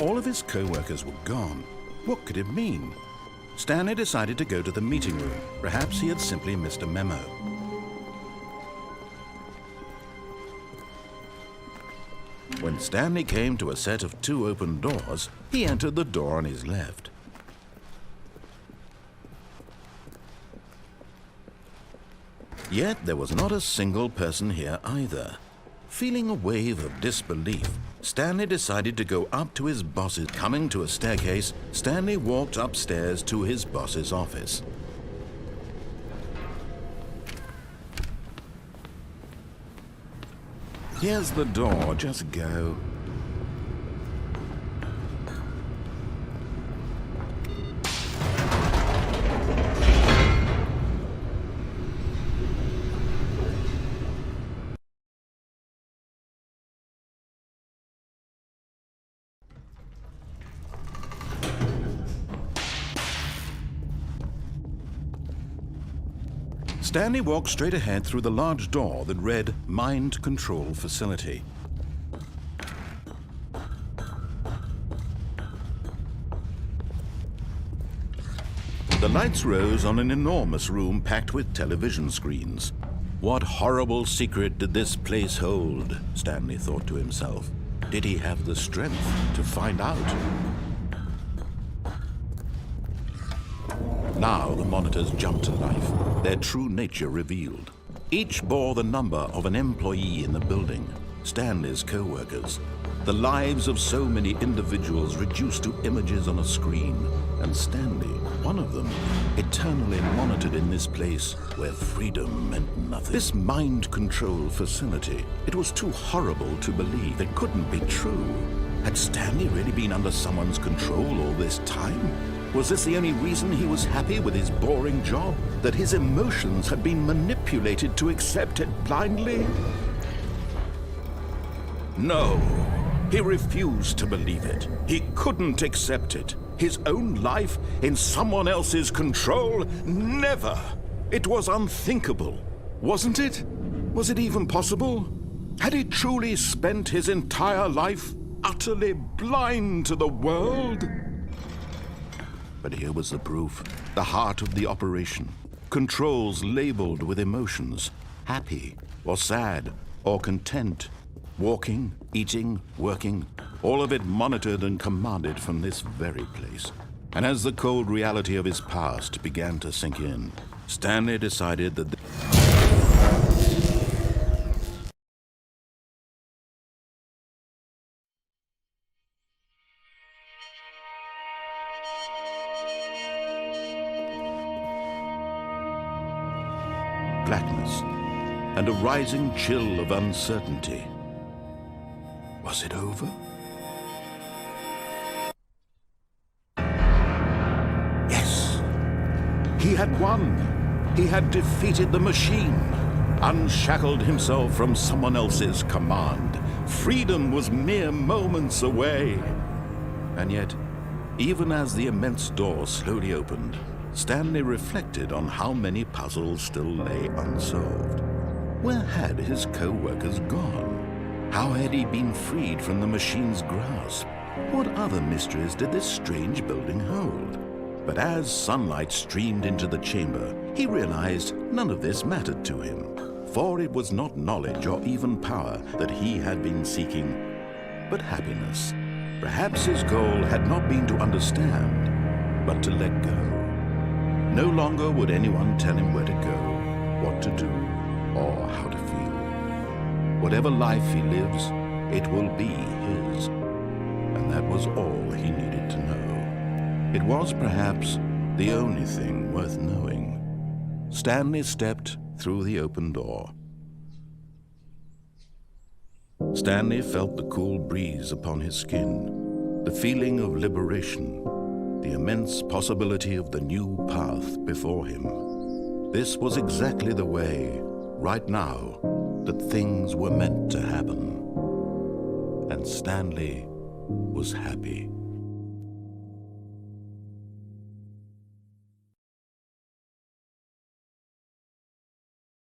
All of his co-workers were gone. What could it mean? Stanley decided to go to the meeting room. Perhaps he had simply missed a memo. When Stanley came to a set of 2 open doors, he entered the door on his left. Yet there was not a single person here either. Feeling a wave of disbelief, Stanley decided to go up to his boss's. Coming to a staircase, Stanley walked upstairs to his boss's office. Here's the door, just go. Stanley walked straight ahead through the large door that read Mind Control Facility. The lights rose on an enormous room packed with television screens. What horrible secret did this place hold? Stanley thought to himself. Did he have the strength to find out? Now the monitors jumped to life, their true nature revealed. Each bore the number of an employee in the building, Stanley's co-workers. The lives of so many individuals reduced to images on a screen, and Stanley, one of them, eternally monitored in this place where freedom meant nothing. This mind control facility, it was too horrible to believe. It couldn't be true. Had Stanley really been under someone's control all this time? Was this the only reason he was happy with his boring job? That his emotions had been manipulated to accept it blindly? No, he refused to believe it. He couldn't accept it. His own life in someone else's control? Never! It was unthinkable, wasn't it? Was it even possible? Had he truly spent his entire life utterly blind to the world? But here was the proof, the heart of the operation. Controls labeled with emotions, happy or sad or content. Walking, eating, working, all of it monitored and commanded from this very place. And as the cold reality of his past began to sink in, Stanley decided that blackness and a rising chill of uncertainty. Was it over? Yes! He had won! He had defeated the machine, unshackled himself from someone else's command. Freedom was mere moments away. And yet, even as the immense door slowly opened, Stanley reflected on how many puzzles still lay unsolved. Where had his co-workers gone? How had he been freed from the machine's grasp? What other mysteries did this strange building hold? But as sunlight streamed into the chamber, he realized none of this mattered to him, for it was not knowledge or even power that he had been seeking, but happiness. Perhaps his goal had not been to understand, but to let go. No longer would anyone tell him where to go, what to do, or how to feel. Whatever life he lives, it will be his. And that was all he needed to know. It was perhaps the only thing worth knowing. Stanley stepped through the open door. Stanley felt the cool breeze upon his skin, the feeling of liberation, the immense possibility of the new path before him. This was exactly the way, right now, that things were meant to happen. And Stanley was happy.